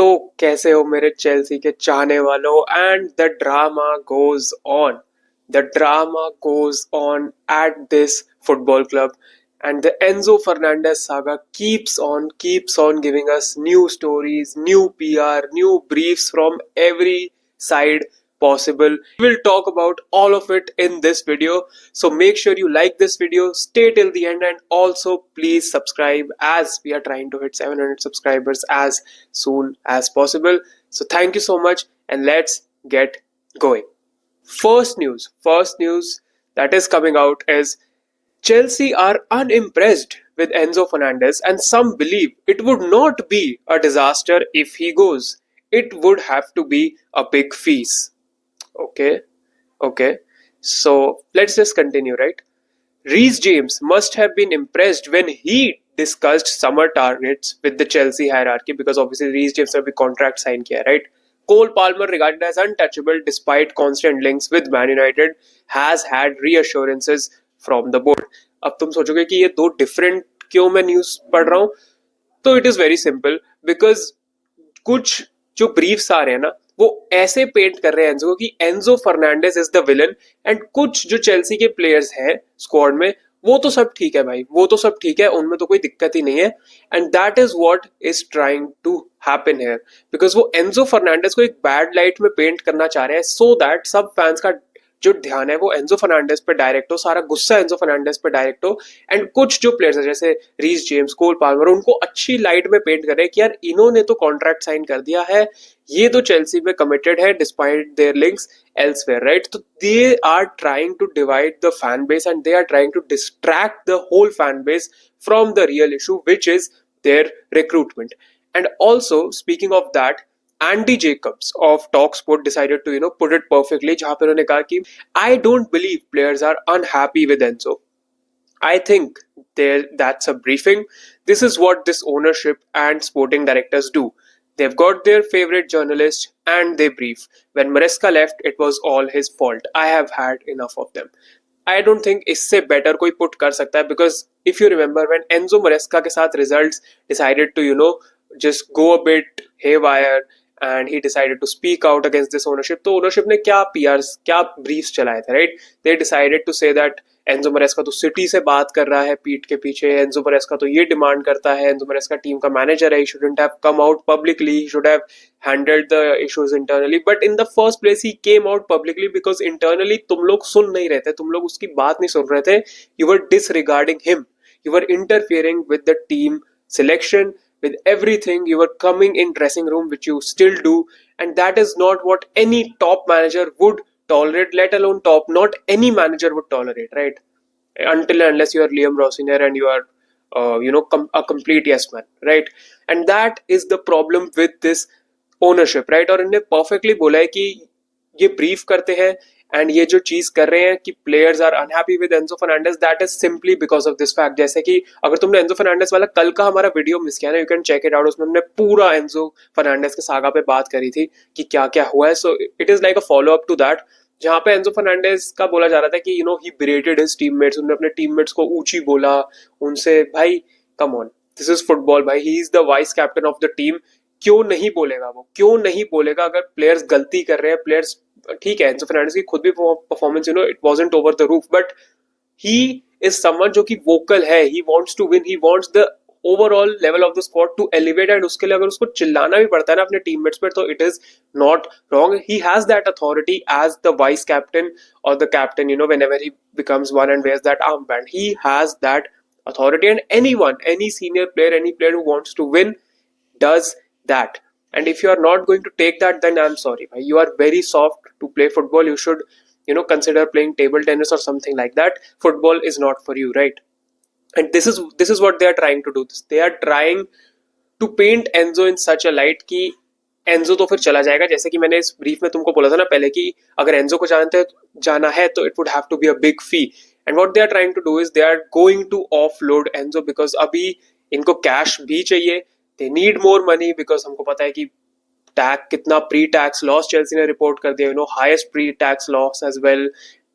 तो कैसे हो मेरे चेल्सी के चाहने वालों and the drama goes on at this football club and the Enzo Fernandez saga keeps on giving us new stories, new PR, new briefs from every side possible. We will talk about all of it in this video, so make sure you like this video, stay till the end, and also please subscribe as we are trying to hit 700 subscribers as soon as possible. So thank you so much and let's get going. First news that is coming out is Chelsea are unimpressed with Enzo Fernandez, and some believe it would not be a disaster if he goes. It would have to be a big feast. Okay, okay. So let's just continue, right? Reece James must have been impressed when he discussed summer targets with the Chelsea hierarchy because obviously Reece James ने भी contract sign किया, right? Cole Palmer, regarded as untouchable despite constant links with Man United, has had reassurances from the board. अब तुम सोचोगे कि ये दो different क्यों मैं न्यूज पढ़ रहा हूं, तो it is very simple because कुछ जो ब्रीफ्स आ रहे हैं ना वो ऐसे पेंट कर रहे हैं एंजो को कि Enzo Fernandez is the villain, and कुछ जो चेल्सी के प्लेयर्स हैं स्क्वाड में वो तो सब ठीक है भाई, वो तो सब ठीक है, उनमें तो कोई दिक्कत ही नहीं है. And that is what is trying to happen here because वो एंजो फर्नांडेज को एक बैड लाइट में पेंट करना चाह रहे हैं सो दैट सब फैंस का जो ध्यान है वो एंजो फर्नांडेज पे डायरेक्ट हो, सारा गुस्सा एंजो फर्नांडेज पे डायरेक्ट हो. एंड कुछ जो प्लेयर्स है जैसे रीस जेम्स, कोल पाल्मर, उनको अच्छी लाइट में पेंट कर रहे हैं कि यार इन्होंने तो कॉन्ट्रैक्ट साइन कर दिया है, ये तो चेल्सी में कमिटेड है despite their links elsewhere, right? तो they are trying to divide the fan base and they are trying to distract the whole fan base from the real issue which is their recruitment. And also, speaking of that, Andy Jacobs of Talksport decided to put it perfectly, जहां पे उन्होंने कहा कि I don't believe players are unhappy with Enzo. I think that's a briefing. This is what this ownership and sporting directors do. They've got their favorite journalist and they brief. When Maresca left, it was all his fault. I have had enough of them. I don't think इससे better कोई put कर सकता है because if you remember when Enzo Maresca के साथ results decided to just go a bit haywire and he decided to speak out against this ownership, तो ownership ने क्या PRs, क्या briefs चलाए थे, right? They decided to say that Enzo मरेस्का तो city से बात कर रहा है पीठ के पीछे, एंजो मरेस्का तो ये डिमांड करता है, एंजो मरेस्का टीम का मैनेजर है, he shouldn't have come out publicly, he should have handled the issues internally. But in the first place he came out publicly because internally तुम लोग सुन नहीं रहे थे, तुम लोग उसकी बात नहीं सुन रहे थे. You were disregarding him, you were interfering with the team selection, with everything. You were coming in dressing room, which you still do, and that is not what any top manager would tolerate, let alone not any manager would tolerate, right? Until and unless you are Liam Rossinier and you are a complete yes man, right? And that is the problem with this ownership, right? और इन्हें perfectly बोला है कि ये brief करते हैं and ये जो चीज कर रहे हैं कि players are unhappy with Enzo Fernandez, that is simply because of this fact. जैसे कि अगर तुमने एंजो फर्नांडेज वाला कल का हमारा वीडियो मिस किया ना, you can check it out, उसमें हमने पूरा एंजो फर्नांडेज के सागा पे बात करी थी कि क्या क्या हुआ है. So it is like a follow up to that, जहां पे एंजो फर्नांडेज का बोला जा रहा था कि ही बिरेटेड हिज टीममेट्स, उन्होंने अपने टीममेट्स को ऊंची बोला उनसे. भाई come on, this is football भाई, he is the vice captain of the team. क्यों नहीं बोलेगा वो, क्यों नहीं बोलेगा अगर प्लेयर्स गलती कर रहे हैं? प्लेयर्स ठीक है, एंजो फर्नांडेज की खुद भी performance it wasn't over the roof, but he is someone जो कि वोकल है, he wants to win, he wants the overall level of the squad to elevate, and उसके लिए अगर उसको चिल्लाना भी पड़ता है ना अपने टीममेट्स पर, तो it is not wrong. He has that authority as the vice captain और the captain, whenever he becomes one and wears that armband, he has that authority, and any senior player, any player who wants to win does that. And if you are not going to take that, then I'm sorry, you are very soft to play football. You should consider playing table tennis or something like that. Football is not for you, right? And this is what they are trying to do. They are trying to paint Enzo in such a light कि Enzo तो फिर चला जाएगा, जैसे कि मैंने इस brief में तुमको बोला था ना पहले कि अगर एंजो को जाना है तो it would have to be a big fee. And what they are trying to do is they are going to offload Enzo because अभी इनको कैश भी चाहिए. They need more money because हमको पता है कि टैक्स कितना प्री टैक्स लॉस चेल्सी ने रिपोर्ट कर दिया, highest pre tax loss as well.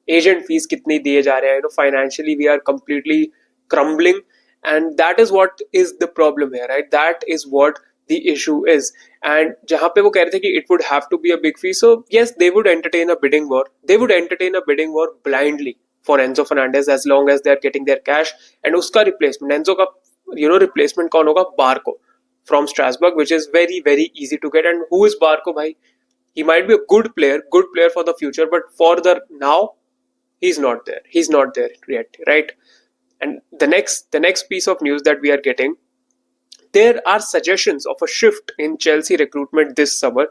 Agent fees कितनी दिए जा रहे हैं, financially we are completely crumbling, and that is what is the problem है, right? That is what the issue is. And जहाँ पे वो कह रहे थे कि it would have to be a big fee, so yes, they would entertain a bidding war. They would entertain a bidding war blindly for Enzo Fernandez as long as they are getting their cash. And उसका replacement, Enzo का replacement कौन होगा? Barco from Strasbourg, which is very very easy to get. And who is Barco, भाई? He might be a good player for the future, but for the now, he's not there. He's not there yet, right? And the next piece of news that we are getting, there are suggestions of a shift in Chelsea recruitment this summer.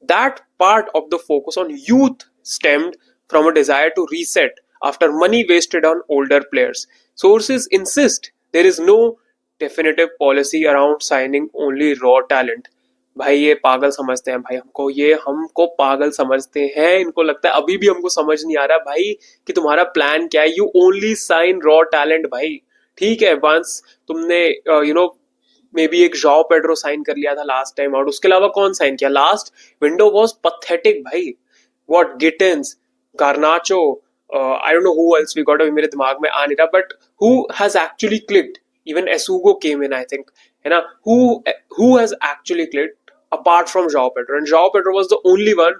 That part of the focus on youth stemmed from a desire to reset after money wasted on older players. Sources insist there is no definitive policy around signing only raw talent. भाई ये पागल समझते हैं भाई हमको, ये हमको पागल समझते हैं. इनको लगता है अभी भी हमको समझ नहीं आ रहा भाई कि तुम्हारा प्लान क्या है. You only sign raw talent भाई. ठीक है, वंस तुमने मे बी एक जॉ पेड्रो साइन कर लिया था लास्ट टाइम आउट, उसके अलावा कौन साइन किया? लास्ट विंडो वॉज पथेटिक भाई. What Gittens, Garnacho, I don't know who else we got, अभी मेरे दिमाग में आ नहीं रहा, but who has actually clicked? Even Essugo came in, I think, है ना? Who has actually clicked apart from Joao Pedro? And Joao Pedro was the only one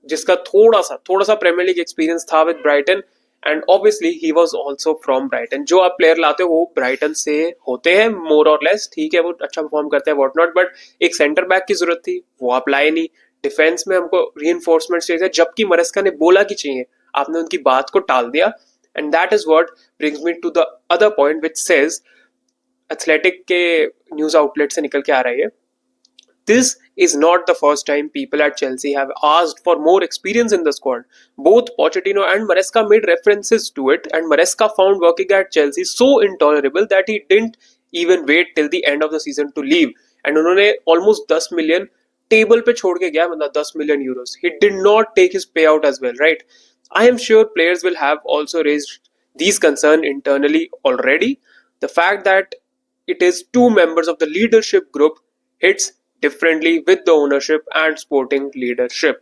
जिसका थोड़ा सा प्रीमियर लीग एक्सपीरियंस था with Brighton. And obviously he was also from Brighton. जो आप player लाते हो वो ब्राइटन से होते हैं मोर और लेस, ठीक है, वो अच्छा परफॉर्म करते हैं वॉट नॉट, बट एक सेंटर बैक की जरूरत थी, वो आप लाए नहीं. डिफेंस में हमको रीइंफोर्समेंट चाहिए, जबकि मरेस्का ने बोला कि चाहिए, आपने उनकी बात को टाल दिया. And that is what brings me to the other point which says, Athletic के न्यूज आउटलेट से निकल के आ रही है, this is not the first time people at Chelsea have asked for more experience in the squad. Both Pochettino and Maresca made references to it, and Maresca found working at Chelsea so intolerable that he didn't even wait till the end of the season to leave. And उन्होंने almost 10 million table पे छोड़ के गया, मतलब 10 million euros. He did not take his payout as well, right? I am sure players will have also raised these concerns internally already. The fact that it is two members of the leadership group hits differently with the ownership and sporting leadership.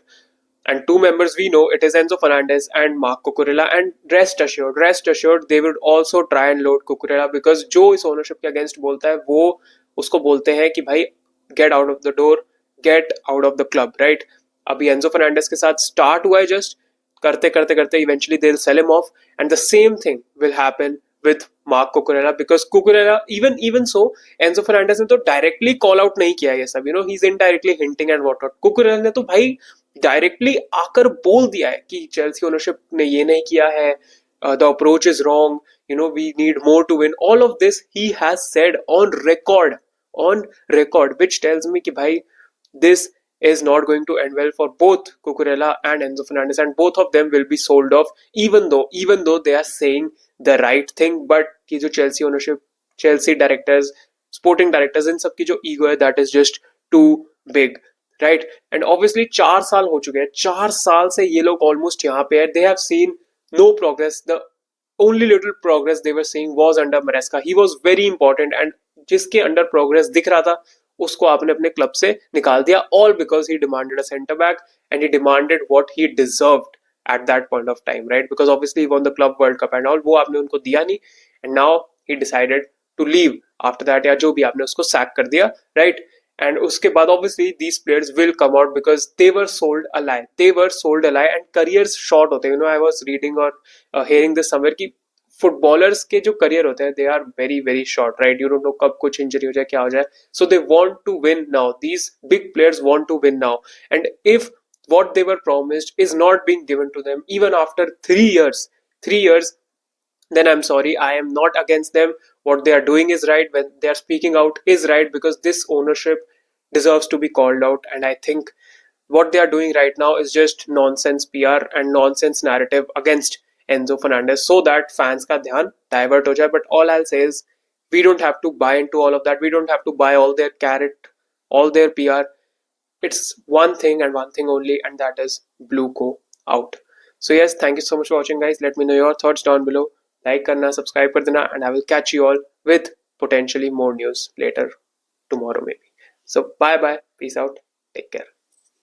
And two members we know, it is Enzo Fernandez and Marc Cucurella, and rest assured they would also try and load Cucurella, because जो इस ownership के against बोलता है वो उसको बोलते हैं कि भाई get out of the door, get out of the club, right? अभी Enzo Fernandez के साथ start हुआ है, just करते eventually they'll sell him off, and the same thing will happen with Marc Cucurella, because Cucurella, even so, Enzo Fernandez ने तो directly call out नहीं किया ये सब, he's indirectly hinting and what not. Cucurella ने तो भाई directly आकर बोल दिया है कि Chelsea ownership ने ये नहीं किया है, the approach is wrong, we need more to win. All of this he has said on record, which tells me कि भाई this is not going to end well for both Cucurella and Enzo Fernandez, and both of them will be sold off, even though they are saying the right thing. But कि जो Chelsea ownership, Chelsea directors, sporting directors, इन सब की जो ego है, that is just too big, right? And obviously 4 साल हो चुके हैं, 4 साल से ये लोग almost यहाँ पे है. They have seen no progress. The only little progress they were seeing was under Maresca. He was very important, and जिसके under progress दिख रहा था उसको आपने अपने क्लब से निकाल दिया, all because he demanded a centre back, and he demanded what he deserved at that point of time, right? Because obviously he won the Club World Cup and all, वो आपने उनको दिया नहीं, and now he decided to leave after that, या जो भी आपने उसको sack कर दिया, right? And उसके बाद obviously these players will come out because they were sold a lie, and careers short होते हैं. I was reading or hearing this somewhere कि फुटबॉलर्स के जो करियर होते हैं, they are very very short, right? You don't know कब कुछ injury हो जाए, क्या हो जाए. So they want to win now. These big players want to win now, and if what they were promised is not being given to them even after 3 years, then I'm sorry, I am not against them. What they are doing is right, when they are speaking out is right, because this ownership deserves to be called out. And I think what they are doing right now is just nonsense PR and nonsense narrative against Enzo Fernandez, so that fans का ध्यान divert हो जाए. But all I'll say is we don't have to buy into all of that. We don't have to buy all their carrot, all their PR. It's one thing and one thing only, and that is Blue go out. So yes, thank you so much for watching, guys. Let me know your thoughts down below. Like करना, subscribe कर देना, and I will catch you all with potentially more news later tomorrow maybe. So bye bye, peace out, take care.